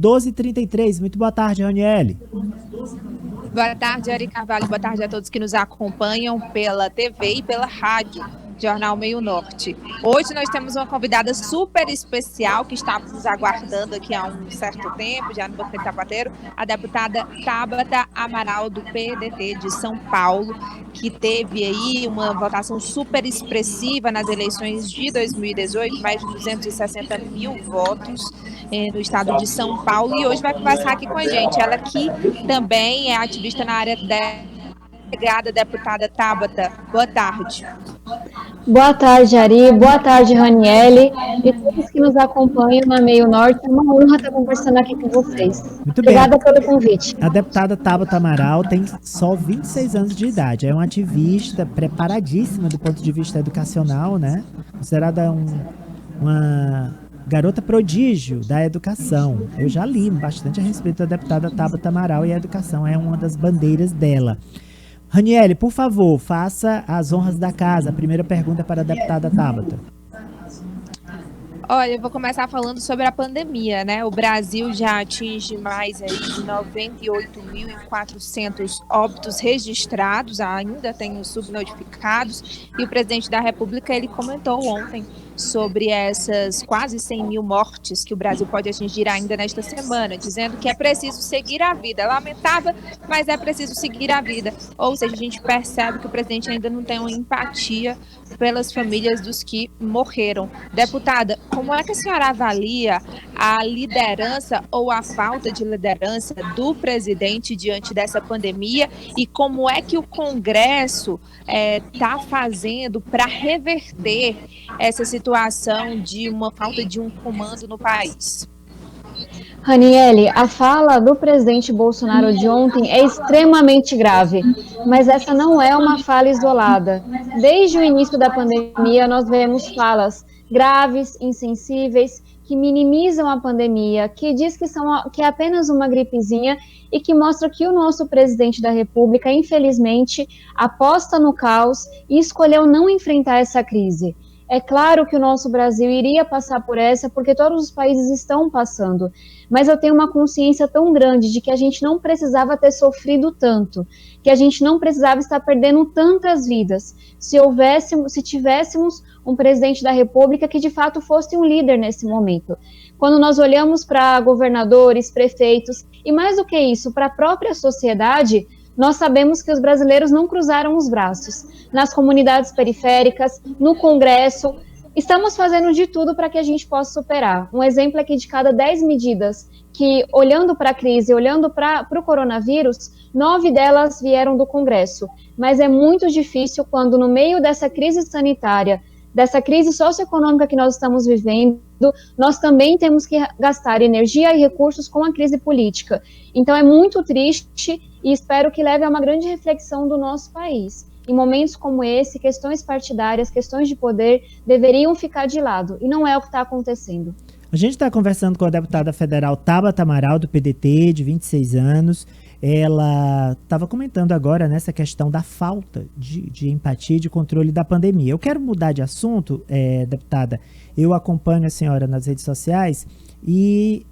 12h33. Muito boa tarde, Raniele. Boa tarde, Ari Carvalho. Boa tarde a todos que nos acompanham pela TV e pela rádio Jornal Meio Norte. Hoje nós temos uma convidada super especial que estávamos nos aguardando aqui há um certo tempo, já no Bufete Sapateiro, a deputada Tabata Amaral, do PDT de São Paulo, que teve aí uma votação super expressiva nas eleições de 2018, mais de 260 mil votos no estado de São Paulo, e hoje vai conversar aqui com a gente. Ela que também é ativista na área da Obrigada, deputada Tabata. Boa tarde. Boa tarde, Ari. Boa tarde, Raniele. E todos que nos acompanham na Meio Norte. É uma honra estar conversando aqui com vocês. Muito Obrigada bem. pelo convite. A deputada Tabata Amaral tem só 26 anos de idade. É uma ativista preparadíssima do ponto de vista educacional, né? Considerada uma garota prodígio da educação. Eu já li bastante a respeito da deputada Tabata Amaral e a educação é uma das bandeiras dela. Raniele, por favor, faça as honras da casa. A primeira pergunta é para a deputada Tabata. Olha, eu vou começar falando sobre a pandemia, né? O Brasil já atinge mais aí de 98.400 óbitos registrados, ainda tem os subnotificados, e o presidente da República, ele comentou ontem sobre essas quase 100 mil mortes que o Brasil pode atingir ainda nesta semana, dizendo que é preciso seguir a vida. É lamentável, mas é preciso seguir a vida. Ou seja, a gente percebe que o presidente ainda não tem uma empatia pelas famílias dos que morreram. Deputada, como é que a senhora avalia a liderança ou a falta de liderança do presidente diante dessa pandemia e como é que o Congresso está fazendo para reverter essa situação de uma falta de um comando no país? Raniele, a fala do presidente Bolsonaro de ontem é extremamente grave, mas essa não é uma fala isolada. Desde o início da pandemia, nós vemos falas graves, insensíveis, que minimizam a pandemia, que diz que é apenas uma gripezinha e que mostra que o nosso presidente da República, infelizmente, aposta no caos e escolheu não enfrentar essa crise. É claro que o nosso Brasil iria passar por essa, porque todos os países estão passando, mas eu tenho uma consciência tão grande de que a gente não precisava ter sofrido tanto, que a gente não precisava estar perdendo tantas vidas, se tivéssemos um presidente da República que de fato fosse um líder nesse momento. Quando nós olhamos para governadores, prefeitos, e mais do que isso, para a própria sociedade, nós sabemos que os brasileiros não cruzaram os braços. Nas comunidades periféricas, no Congresso, estamos fazendo de tudo para que a gente possa superar. Um exemplo é que de cada 10 medidas que, olhando para a crise, olhando para o coronavírus, 9 delas vieram do Congresso. Mas é muito difícil quando, no meio dessa crise sanitária, dessa crise socioeconômica que nós estamos vivendo, nós também temos que gastar energia e recursos com a crise política. Então é muito triste e espero que leve a uma grande reflexão do nosso país. Em momentos como esse, questões partidárias, questões de poder deveriam ficar de lado, e não é o que está acontecendo. A gente está conversando com a deputada federal Tabata Amaral, do PDT, de 26 anos. Ela estava comentando agora nessa questão da falta de empatia e de controle da pandemia. Eu quero mudar de assunto, deputada. Eu acompanho a senhora nas redes sociais e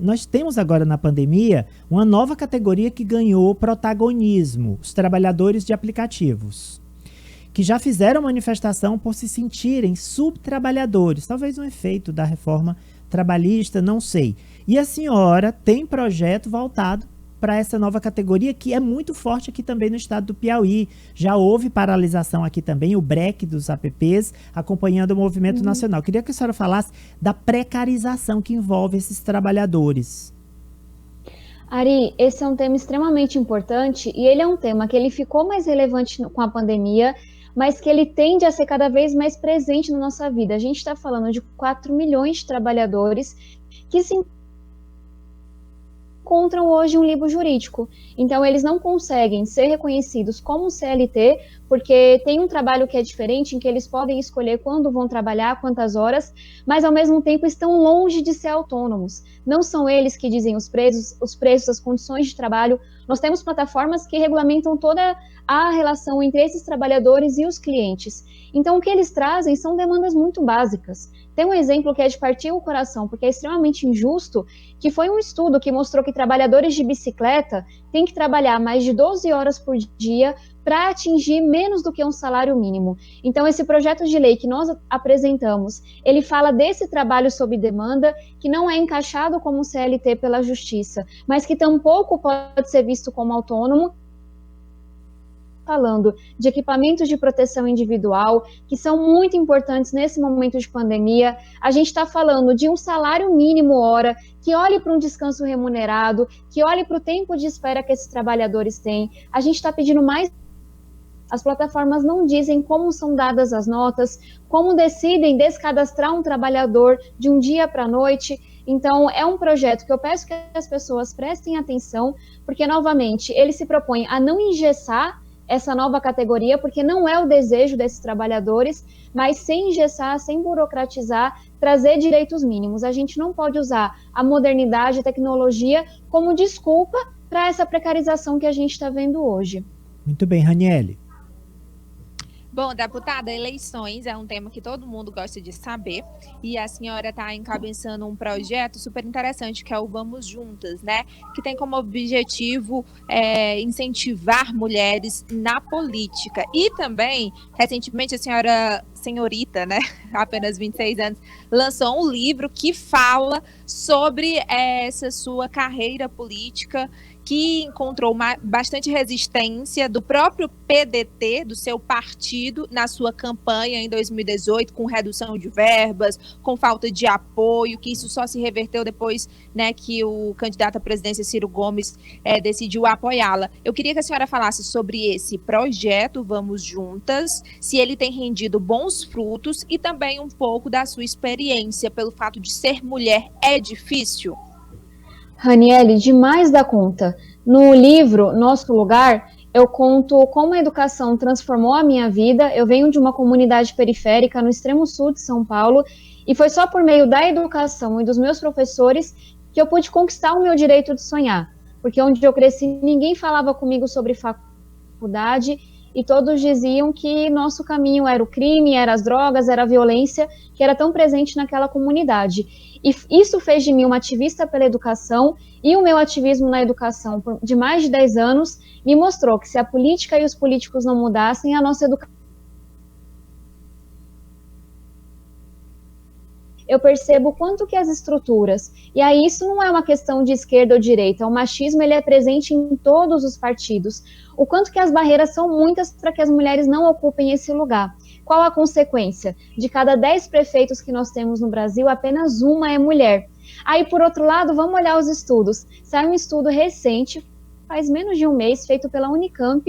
nós temos agora na pandemia uma nova categoria que ganhou protagonismo, os trabalhadores de aplicativos, que já fizeram manifestação por se sentirem subtrabalhadores, talvez um efeito da reforma trabalhista, não sei. E a senhora tem projeto voltado para essa nova categoria, que é muito forte aqui também no estado do Piauí. Já houve paralisação aqui também, o break dos apps, acompanhando o movimento nacional. Queria que a senhora falasse da precarização que envolve esses trabalhadores. Ari, esse é um tema extremamente importante e ele é um tema que ele ficou mais relevante com a pandemia, mas que ele tende a ser cada vez mais presente na nossa vida. A gente está falando de 4 milhões de trabalhadores que se encontram hoje um limbo jurídico. Então, eles não conseguem ser reconhecidos como CLT porque tem um trabalho que é diferente, em que eles podem escolher quando vão trabalhar, quantas horas, mas ao mesmo tempo estão longe de ser autônomos. Não são eles que dizem os preços, as condições de trabalho. Nós temos plataformas que regulamentam toda a relação entre esses trabalhadores e os clientes. Então, o que eles trazem são demandas muito básicas. Tem um exemplo que é de partir o coração, porque é extremamente injusto, que foi um estudo que mostrou que trabalhadores de bicicleta têm que trabalhar mais de 12 horas por dia para atingir menos do que um salário mínimo. Então, esse projeto de lei que nós apresentamos, ele fala desse trabalho sob demanda, que não é encaixado como CLT pela Justiça, mas que tampouco pode ser visto como autônomo, falando de equipamentos de proteção individual, que são muito importantes nesse momento de pandemia. A gente está falando de um salário mínimo hora, que olhe para um descanso remunerado, que olhe para o tempo de espera que esses trabalhadores têm. A gente está pedindo mais. As plataformas não dizem como são dadas as notas, como decidem descadastrar um trabalhador de um dia para a noite. Então, é um projeto que eu peço que as pessoas prestem atenção, porque, novamente, ele se propõe a não engessar essa nova categoria, porque não é o desejo desses trabalhadores, mas sem engessar, sem burocratizar, trazer direitos mínimos. A gente não pode usar a modernidade, a tecnologia como desculpa para essa precarização que a gente está vendo hoje. Muito bem, Raniele. Bom, deputada, eleições é um tema que todo mundo gosta de saber, e a senhora está encabeçando um projeto super interessante, que é o Vamos Juntas, né? Que tem como objetivo incentivar mulheres na política. E também, recentemente, a senhorita, né, apenas 26 anos, lançou um livro que fala sobre essa sua carreira política, que encontrou bastante resistência do próprio PDT, do seu partido, na sua campanha em 2018, com redução de verbas, com falta de apoio, que isso só se reverteu depois, né, que o candidato à presidência, Ciro Gomes, decidiu apoiá-la. Eu queria que a senhora falasse sobre esse projeto Vamos Juntas, se ele tem rendido bons frutos, e também um pouco da sua experiência, pelo fato de ser mulher. É difícil? Raniele, demais da conta. No livro Nosso Lugar, eu conto como a educação transformou a minha vida. Eu venho de uma comunidade periférica no extremo sul de São Paulo, e foi só por meio da educação e dos meus professores que eu pude conquistar o meu direito de sonhar. Porque onde eu cresci, ninguém falava comigo sobre faculdade, e todos diziam que nosso caminho era o crime, era as drogas, era a violência, que era tão presente naquela comunidade. E isso fez de mim uma ativista pela educação, e o meu ativismo na educação de mais de 10 anos me mostrou que se a política e os políticos não mudassem, a nossa educação... Eu percebo quanto que as estruturas, e aí isso não é uma questão de esquerda ou direita, o machismo ele é presente em todos os partidos, o quanto que as barreiras são muitas para que as mulheres não ocupem esse lugar. Qual a consequência? De cada 10 prefeitos que nós temos no Brasil, apenas uma é mulher. Aí, por outro lado, vamos olhar os estudos. Saiu um estudo recente, faz menos de um mês, feito pela Unicamp,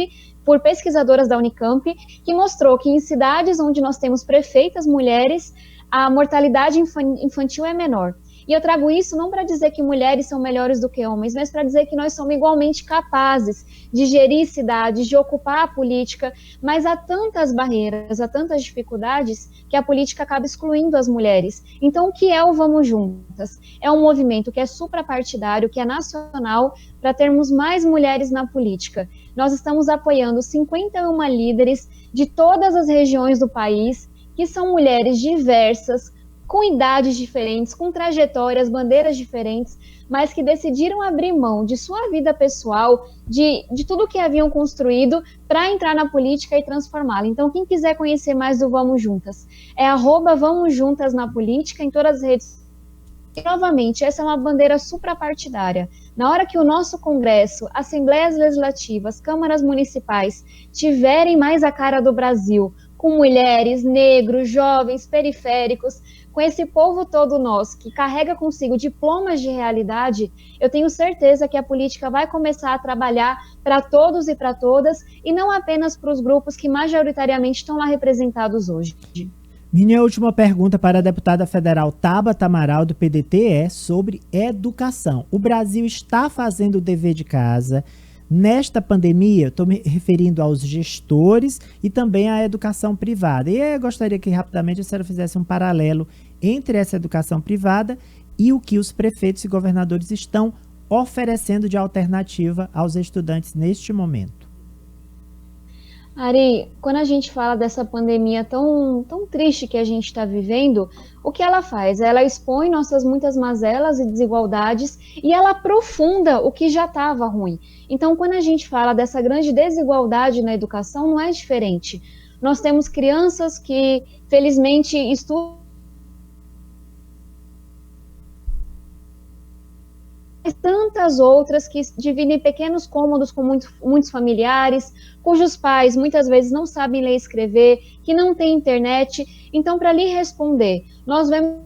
por pesquisadoras da Unicamp, que mostrou que em cidades onde nós temos prefeitas mulheres, a mortalidade infantil é menor. E eu trago isso não para dizer que mulheres são melhores do que homens, mas para dizer que nós somos igualmente capazes de gerir cidades, de ocupar a política, mas há tantas barreiras, há tantas dificuldades, que a política acaba excluindo as mulheres. Então, o que é o Vamos Juntas? É um movimento que é suprapartidário, que é nacional, para termos mais mulheres na política. Nós estamos apoiando 51 líderes de todas as regiões do país, que são mulheres diversas, com idades diferentes, com trajetórias, bandeiras diferentes, mas que decidiram abrir mão de sua vida pessoal, de tudo que haviam construído, para entrar na política e transformá-la. Então, quem quiser conhecer mais do Vamos Juntas, é @Vamos Juntas na política, em todas as redes. E, novamente, essa é uma bandeira suprapartidária. Na hora que o nosso Congresso, Assembleias Legislativas, câmaras municipais tiverem mais a cara do Brasil, com mulheres, negros, jovens, periféricos, com esse povo todo nosso que carrega consigo diplomas de realidade, eu tenho certeza que a política vai começar a trabalhar para todos e para todas, e não apenas para os grupos que majoritariamente estão lá representados hoje. Minha última pergunta para a deputada federal Tabata Amaral, do PDT, é sobre educação. O Brasil está fazendo o dever de casa, Nesta pandemia, estou me referindo aos gestores e também à educação privada. E eu gostaria que rapidamente a senhora fizesse um paralelo entre essa educação privada e o que os prefeitos e governadores estão oferecendo de alternativa aos estudantes neste momento. Ari, quando a gente fala dessa pandemia tão triste que a gente está vivendo, o que ela faz? Ela expõe nossas muitas mazelas e desigualdades e ela aprofunda o que já estava ruim. Então, quando a gente fala dessa grande desigualdade na educação, não é diferente. Nós temos crianças que, felizmente, estudam, tantas outras que dividem pequenos cômodos com muitos familiares, cujos pais muitas vezes não sabem ler e escrever, que não têm internet. Então, para lhe responder, nós vemos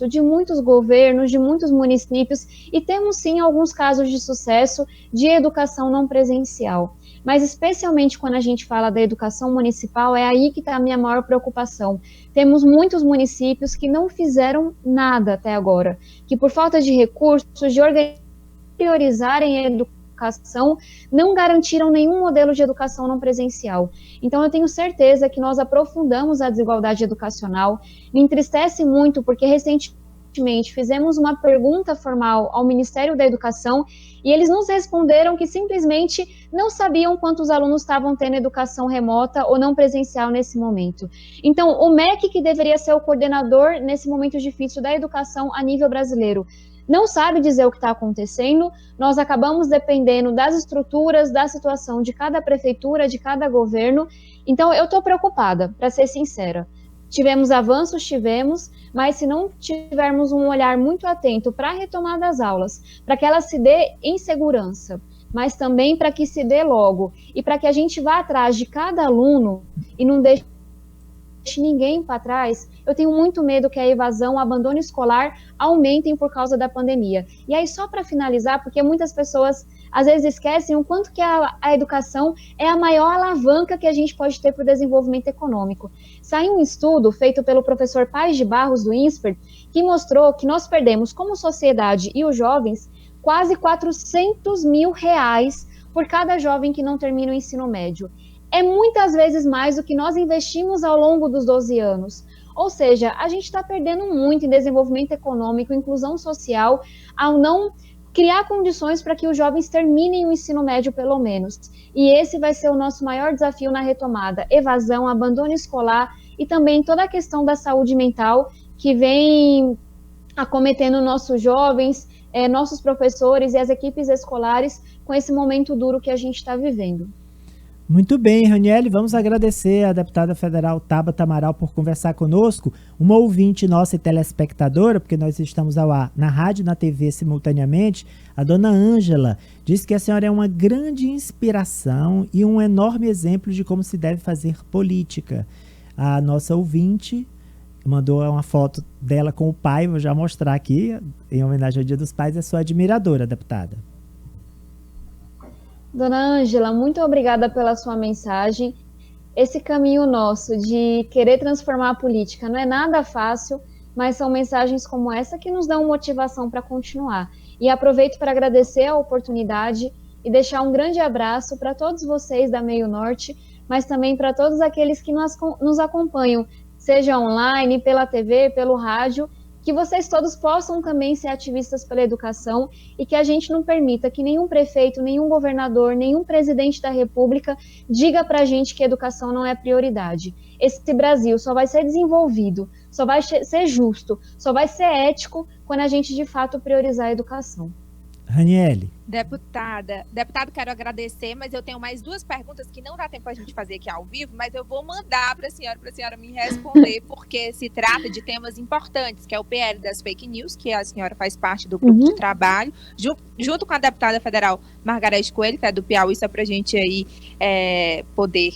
de muitos governos, de muitos municípios, e temos sim alguns casos de sucesso de educação não presencial. Mas especialmente quando a gente fala da educação municipal, é aí que está a minha maior preocupação. Temos muitos municípios que não fizeram nada até agora, que por falta de recursos, de priorizarem a educação, não garantiram nenhum modelo de educação não presencial. Então eu tenho certeza que nós aprofundamos a desigualdade educacional. Me entristece muito porque recentemente fizemos uma pergunta formal ao Ministério da Educação e eles nos responderam que simplesmente não sabiam quantos alunos estavam tendo educação remota ou não presencial nesse momento. Então, o MEC, que deveria ser o coordenador nesse momento difícil da educação a nível brasileiro, não sabe dizer o que está acontecendo. Nós acabamos dependendo das estruturas, da situação de cada prefeitura, de cada governo. Então, eu estou preocupada, para ser sincera. Tivemos avanços, mas se não tivermos um olhar muito atento para a retomada das aulas, para que ela se dê em segurança, mas também para que se dê logo, e para que a gente vá atrás de cada aluno e não deixe ninguém para trás, eu tenho muito medo que a evasão, o abandono escolar aumentem por causa da pandemia. E aí, só para finalizar, porque muitas pessoas às vezes esquecem o quanto que a educação é a maior alavanca que a gente pode ter para o desenvolvimento econômico. Saiu um estudo feito pelo professor Paes de Barros, do INSPER, que mostrou que nós perdemos, como sociedade e os jovens, quase R$400 mil por cada jovem que não termina o ensino médio. É muitas vezes mais do que nós investimos ao longo dos 12 anos. Ou seja, a gente está perdendo muito em desenvolvimento econômico, inclusão social, ao não criar condições para que os jovens terminem o ensino médio, pelo menos. E esse vai ser o nosso maior desafio na retomada: evasão, abandono escolar e também toda a questão da saúde mental que vem acometendo nossos jovens, nossos professores e as equipes escolares com esse momento duro que a gente está vivendo. Muito bem, Raniele, vamos agradecer a deputada federal Tabata Amaral por conversar conosco, uma ouvinte nossa e telespectadora, porque nós estamos ao ar na rádio e na TV simultaneamente. A dona Ângela diz que a senhora é uma grande inspiração e um enorme exemplo de como se deve fazer política. A nossa ouvinte mandou uma foto dela com o pai, vou já mostrar aqui, em homenagem ao Dia dos Pais, é sua admiradora, deputada. Dona Ângela, muito obrigada pela sua mensagem. Esse caminho nosso de querer transformar a política não é nada fácil, mas são mensagens como essa que nos dão motivação para continuar. E aproveito para agradecer a oportunidade e deixar um grande abraço para todos vocês da Meio Norte, mas também para todos aqueles que nos acompanham, seja online, pela TV, pelo rádio, que vocês todos possam também ser ativistas pela educação e que a gente não permita que nenhum prefeito, nenhum governador, nenhum presidente da República diga pra gente que a educação não é prioridade. Esse Brasil só vai ser desenvolvido, só vai ser justo, só vai ser ético quando a gente de fato priorizar a educação. Raniele. Deputado, quero agradecer, mas eu tenho mais duas perguntas que não dá tempo a gente fazer aqui ao vivo, mas eu vou mandar para a senhora me responder, porque se trata de temas importantes, que é o PL das fake news, que a senhora faz parte do grupo de trabalho, junto com a deputada federal Margareth Coelho, que é do Piauí, só para a gente aí poder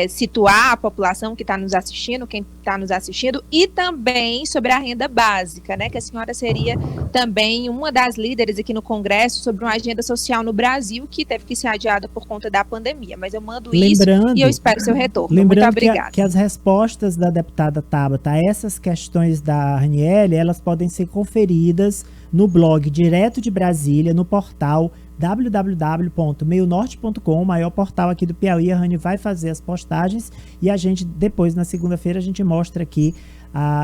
situar a população que está nos assistindo, quem está nos assistindo, e também sobre a renda básica, né, que a senhora seria também uma das líderes aqui no Congresso sobre uma agenda social no Brasil que teve que ser adiada por conta da pandemia, mas eu mando isso e eu espero seu retorno. Lembrando muito obrigada. Que as respostas da deputada Tabata a essas questões da Raniele, elas podem ser conferidas no blog direto de Brasília, no portal www.meionorte.com, o maior portal aqui do Piauí. A Rani vai fazer as postagens e a gente, depois, na segunda-feira, a gente mostra aqui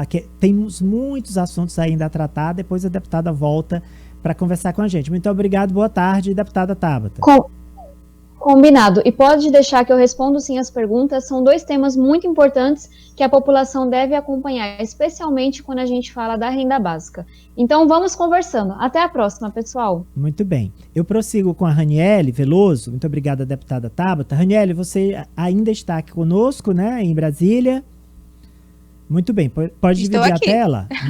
que temos muitos assuntos ainda a tratar. Depois a deputada volta para conversar com a gente. Muito obrigado, boa tarde, deputada Tabata. Combinado. E pode deixar que eu respondo sim as perguntas. São 2 temas muito importantes que a população deve acompanhar, especialmente quando a gente fala da renda básica. Então vamos conversando. Até a próxima, pessoal. Muito bem. Eu prossigo com a Raniele Veloso. Muito obrigada, deputada Tabata. Raniele, você ainda está aqui conosco, né, em Brasília? Muito bem. Pode dividir a tela? Muito